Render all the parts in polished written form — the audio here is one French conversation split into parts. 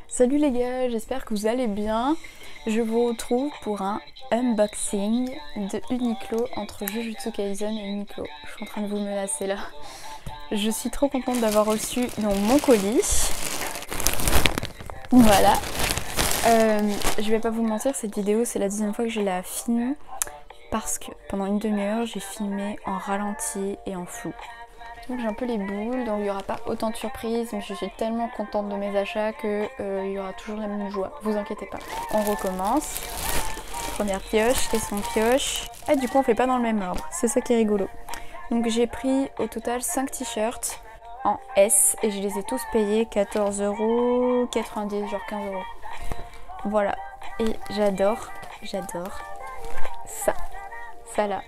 Salut les gars, j'espère que vous allez bien. Je vous retrouve pour un unboxing de Uniqlo entre Jujutsu Kaisen et Uniqlo. Je suis en train de vous menacer là. Je suis trop contente d'avoir reçu mon colis. Voilà. Je vais pas vous mentir, cette vidéo c'est la deuxième fois que je la filme parce que pendant une demi-heure j'ai filmé en ralenti et en flou. Donc j'ai un peu les boules, donc il n'y aura pas autant de surprises, mais je suis tellement contente de mes achats que il y aura toujours la même joie. Vous inquiétez pas. On recommence. Première pioche, question pioche. Ah du coup on fait pas dans le même ordre, c'est ça qui est rigolo. Donc j'ai pris au total 5 t-shirts en S et je les ai tous payés 14,90 €, genre 15 €. Voilà, et j'adore ça là.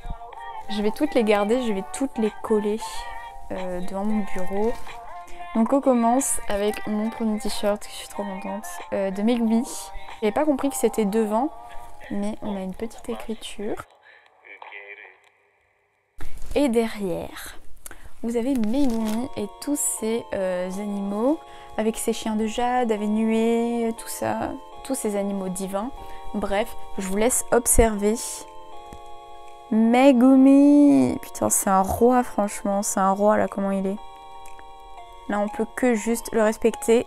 Je vais toutes les garder, je vais toutes les coller devant mon bureau. Donc on commence avec mon premier t-shirt, je suis trop contente, de Megumi. J'avais pas compris que c'était devant, mais on a une petite écriture. Et derrière, vous avez Megumi et tous ces animaux, avec ses chiens de jade, avec nuée, tout ça, tous ces animaux divins. Bref, je vous laisse observer. Megumi! Putain, c'est un roi, franchement, c'est un roi là, comment il est. Là, on peut que juste le respecter.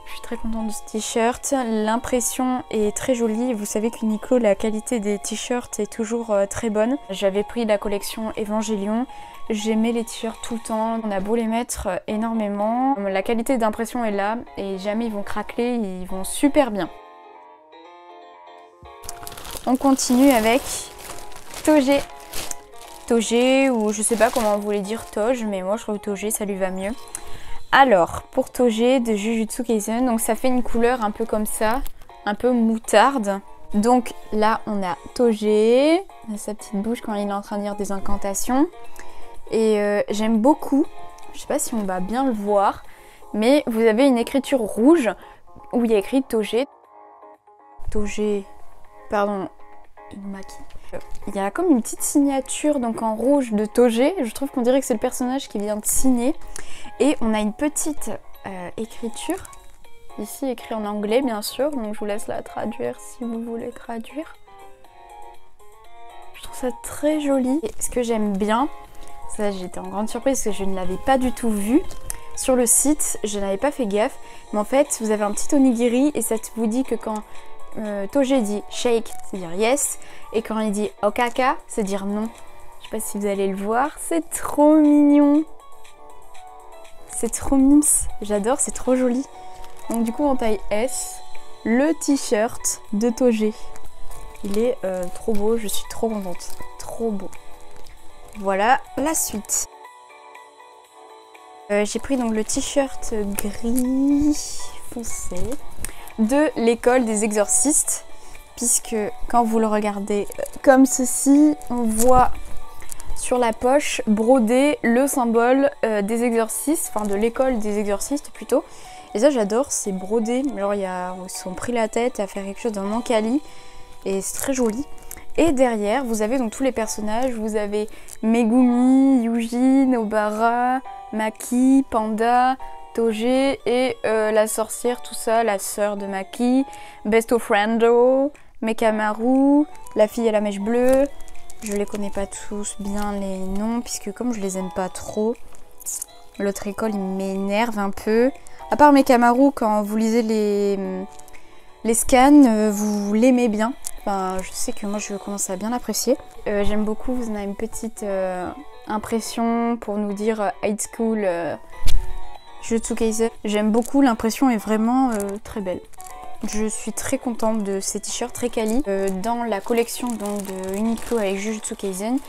Je suis très contente de ce t-shirt. L'impression est très jolie. Vous savez qu'Uniqlo, la qualité des t-shirts est toujours très bonne. J'avais pris la collection Evangelion. J'aimais les t-shirts tout le temps. On a beau les mettre énormément. La qualité d'impression est là et jamais ils vont craquer. Ils vont super bien. On continue avec Toge. Toge, ou je sais pas comment vous voulez dire Toge, mais moi je trouve Toge ça lui va mieux. Alors, pour Toge de Jujutsu Kaisen, donc ça fait une couleur un peu comme ça, un peu moutarde. Donc là on a Toge, on a sa petite bouche quand il est en train de dire des incantations. Et j'aime beaucoup, je sais pas si on va bien le voir, mais vous avez une écriture rouge où il y a écrit Toge. Toge, pardon, Inumaki. Il y a comme une petite signature donc en rouge de Toge. Je trouve qu'on dirait que c'est le personnage qui vient de signer. Et on a une petite écriture. Ici écrit en anglais bien sûr. Donc je vous laisse la traduire si vous voulez traduire. Je trouve ça très joli. Et ce que j'aime bien, ça j'étais en grande surprise parce que je ne l'avais pas du tout vu. Sur le site, je n'avais pas fait gaffe. Mais en fait, vous avez un petit onigiri et ça vous dit que quand Toge dit shake, c'est dire yes, et quand il dit okaka, c'est dire non. Je sais pas si vous allez le voir, c'est trop mignon. C'est trop mims, j'adore, c'est trop joli. Donc du coup en taille S, le t-shirt de Toge. Il est trop beau, je suis trop contente, trop beau. Voilà la suite. J'ai pris donc le t-shirt gris foncé de l'école des exorcistes, puisque quand vous le regardez comme ceci, on voit sur la poche brodé le symbole des exorcistes, enfin de l'école des exorcistes plutôt. Et ça j'adore, c'est brodé, genre ils se sont pris la tête à faire quelque chose d'un vraiment quali, et c'est très joli. Et derrière vous avez donc tous les personnages, vous avez Megumi, Yujin, Obara, Maki, Panda, Toge et la sorcière, tout ça, la sœur de Maki, Besto Friendo, Mekamaru, la fille à la mèche bleue. Je les connais pas tous bien les noms puisque comme je les aime pas trop, l'autre école il m'énerve un peu. À part Mekamaru, quand vous lisez les scans, vous l'aimez bien. Enfin, je sais que moi je commence à bien l'apprécier. J'aime beaucoup, vous en avez une petite impression pour nous dire high school. Jujutsu Kaisen. J'aime beaucoup, l'impression est vraiment très belle. Je suis très contente de ces t-shirts très quali. Dans la collection donc, de Uniqlo avec Jujutsu Kaisen,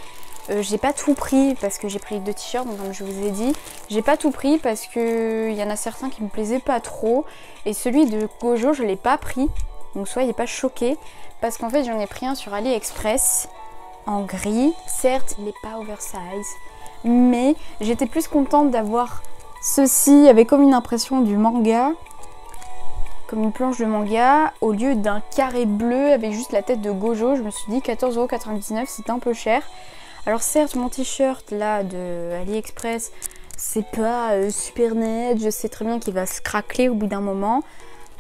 j'ai pas tout pris parce que j'ai pris 2 t-shirts, comme je vous ai dit. J'ai pas tout pris parce qu'il y en a certains qui me plaisaient pas trop. Et celui de Gojo, je l'ai pas pris. Donc soyez pas choqués. Parce qu'en fait, j'en ai pris un sur AliExpress en gris. Certes, il n'est pas oversize. Mais j'étais plus contente d'avoir ceci avec comme une impression du manga, comme une planche de manga, au lieu d'un carré bleu avec juste la tête de Gojo. Je me suis dit 14,99 € c'est un peu cher. Alors certes mon t-shirt là de AliExpress c'est pas super net, je sais très bien qu'il va se craqueler au bout d'un moment.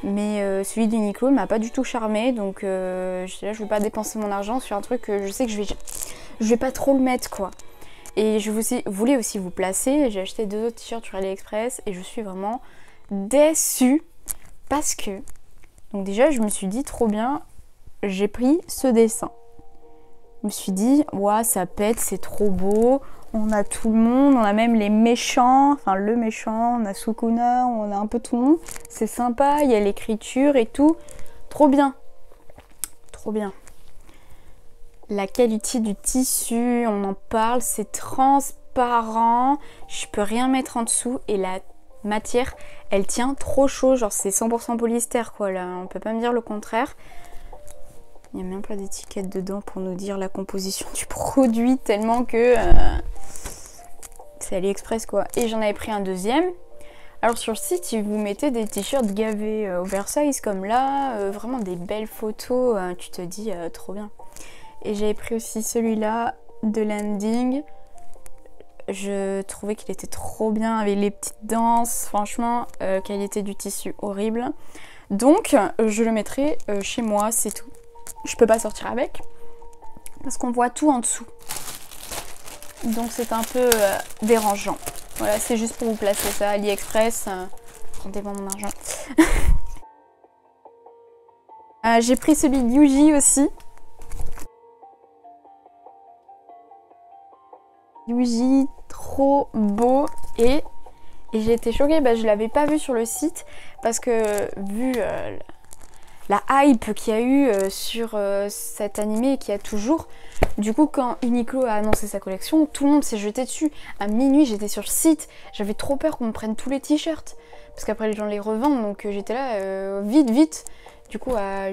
Mais celui d'Uniqlo m'a pas du tout charmé, donc là je veux pas dépenser mon argent sur un truc que je sais que je vais pas trop le mettre quoi. Et je voulais aussi vous placer, j'ai acheté 2 autres t-shirts sur AliExpress et je suis vraiment déçue parce que, donc déjà je me suis dit trop bien, j'ai pris ce dessin. Je me suis dit, ouah, ça pète, c'est trop beau. On a tout le monde, on a même les méchants, enfin le méchant, on a Sukuna, on a un peu tout le monde. C'est sympa, il y a l'écriture et tout. Trop bien. Trop bien. La qualité du tissu, on en parle, c'est transparent. Je peux rien mettre en dessous et la matière, elle tient trop chaud. Genre c'est 100% polyester quoi là, on peut pas me dire le contraire. Il n'y a même pas d'étiquette dedans pour nous dire la composition du produit, tellement que c'est AliExpress quoi. Et j'en avais pris un deuxième. Alors sur le site, ils vous mettaient des t-shirts gavés oversize comme là, vraiment des belles photos, tu te dis trop bien. Et j'avais pris aussi celui-là de Landing. Je trouvais qu'il était trop bien avec les petites danses, franchement, qualité du tissu horrible. Donc je le mettrai chez moi, c'est tout. Je peux pas sortir avec parce qu'on voit tout en dessous. Donc c'est un peu dérangeant. Voilà, c'est juste pour vous placer ça. AliExpress, rendez-moi mon argent. J'ai pris celui de Yuji aussi. Yuji, trop beau. Et j'ai été choquée, je l'avais pas vu sur le site parce que vu la hype qu'il y a eu sur cet animé et qu'il y a toujours. Du coup, quand Uniqlo a annoncé sa collection, tout le monde s'est jeté dessus. À minuit, j'étais sur le site. J'avais trop peur qu'on me prenne tous les t-shirts. Parce qu'après, les gens les revendent. Donc j'étais là, vite. Du coup, à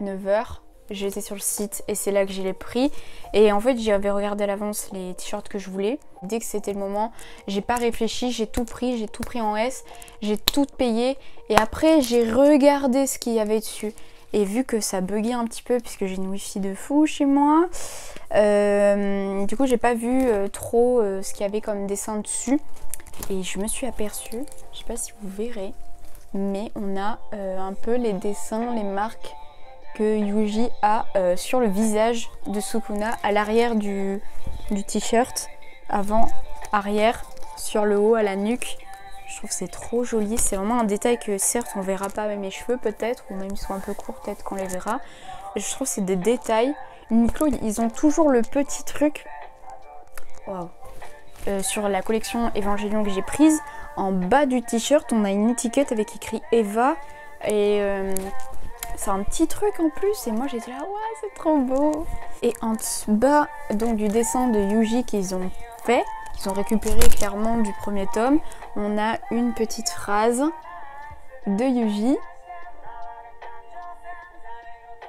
8-9 heures, j'étais sur le site. Et c'est là que j'ai les pris. Et en fait, j'avais regardé à l'avance les t-shirts que je voulais. Dès que c'était le moment, j'ai pas réfléchi. J'ai tout pris en S. J'ai tout payé. Et après, j'ai regardé ce qu'il y avait dessus. Et vu que ça buguait un petit peu, puisque j'ai une wifi de fou chez moi, du coup j'ai pas vu trop ce qu'il y avait comme dessin dessus. Et je me suis aperçue, je sais pas si vous verrez, mais on a un peu les dessins, les marques que Yuji a sur le visage de Sukuna, à l'arrière du t-shirt, avant, arrière, sur le haut, à la nuque. Je trouve que c'est trop joli, c'est vraiment un détail que certes on verra pas avec mes cheveux peut-être, ou même ils sont un peu courts peut-être qu'on les verra. Et je trouve que c'est des détails. Uniqlo, ils ont toujours le petit truc. Wow. Sur la collection Evangelion que j'ai prise, en bas du t-shirt on a une étiquette avec écrit Eva. Et c'est un petit truc en plus et moi j'étais là, ouais c'est trop beau. Et en bas donc du dessin de Yuji qu'ils ont fait, qu'ils ont récupéré clairement du premier tome, on a une petite phrase de Yuji.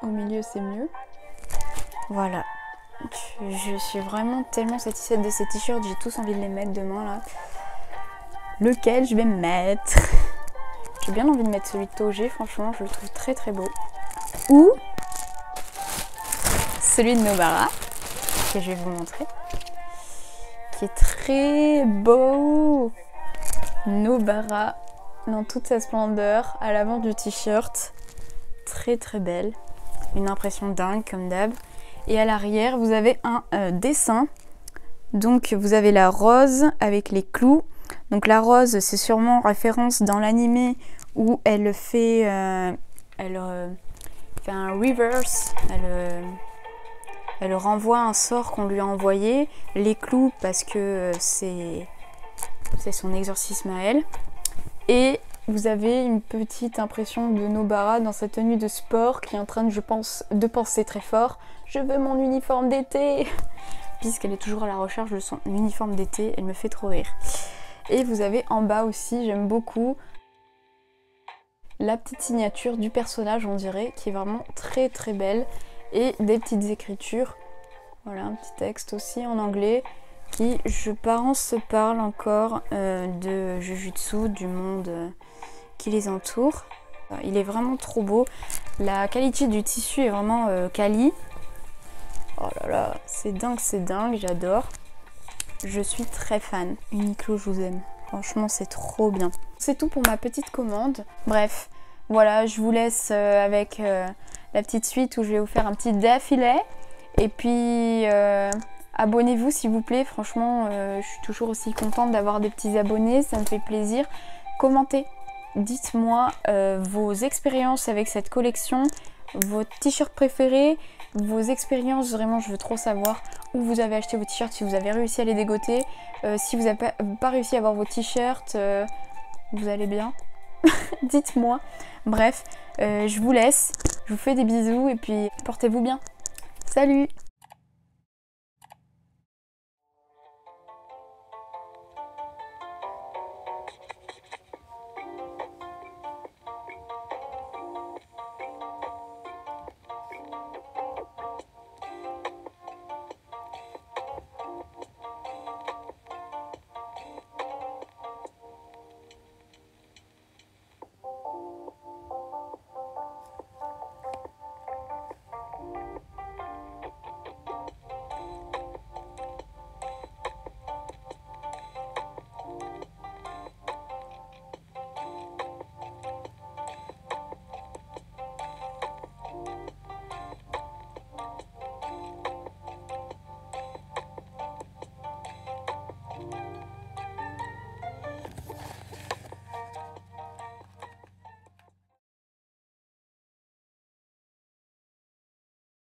Au milieu c'est mieux. Voilà. Je suis vraiment tellement satisfaite de ces t-shirts, j'ai tous envie de les mettre demain là. Lequel je vais mettre? J'ai bien envie de mettre celui de Toge, franchement je le trouve très très beau. Ou celui de Nobara, que je vais vous montrer, qui est très beau. Nobara dans toute sa splendeur à l'avant du t-shirt, très très belle, une impression dingue comme d'hab. Et à l'arrière vous avez un dessin, donc vous avez la rose avec les clous. Donc la rose c'est sûrement référence dans l'animé où elle fait un reverse, elle renvoie un sort qu'on lui a envoyé. Les clous parce que c'est son exorcisme à elle. Et vous avez une petite impression de Nobara dans sa tenue de sport qui est en train de, je pense, de penser très fort. Je veux mon uniforme d'été, puisqu'elle est toujours à la recherche de son uniforme d'été. Elle me fait trop rire. Et vous avez en bas aussi, j'aime beaucoup, la petite signature du personnage, on dirait, qui est vraiment très très belle. Et des petites écritures. Voilà, un petit texte aussi en anglais qui, je pense, se parle encore de Jujutsu, du monde qui les entoure. Il est vraiment trop beau. La qualité du tissu est vraiment quali. Oh là là, c'est dingue, j'adore. Je suis très fan. Uniqlo, je vous aime. Franchement, c'est trop bien. C'est tout pour ma petite commande. Bref, voilà, je vous laisse avec la petite suite où je vais vous faire un petit défilé. Et puis, abonnez-vous s'il vous plaît. Franchement, je suis toujours aussi contente d'avoir des petits abonnés. Ça me fait plaisir. Commentez. Dites-moi vos expériences avec cette collection, vos t-shirts préférés, vos expériences, vraiment je veux trop savoir où vous avez acheté vos t-shirts, si vous avez réussi à les dégoter, si vous n'avez pas réussi à avoir vos t-shirts, vous allez bien. Dites-moi. Bref, je vous laisse, je vous fais des bisous et puis portez-vous bien. Salut!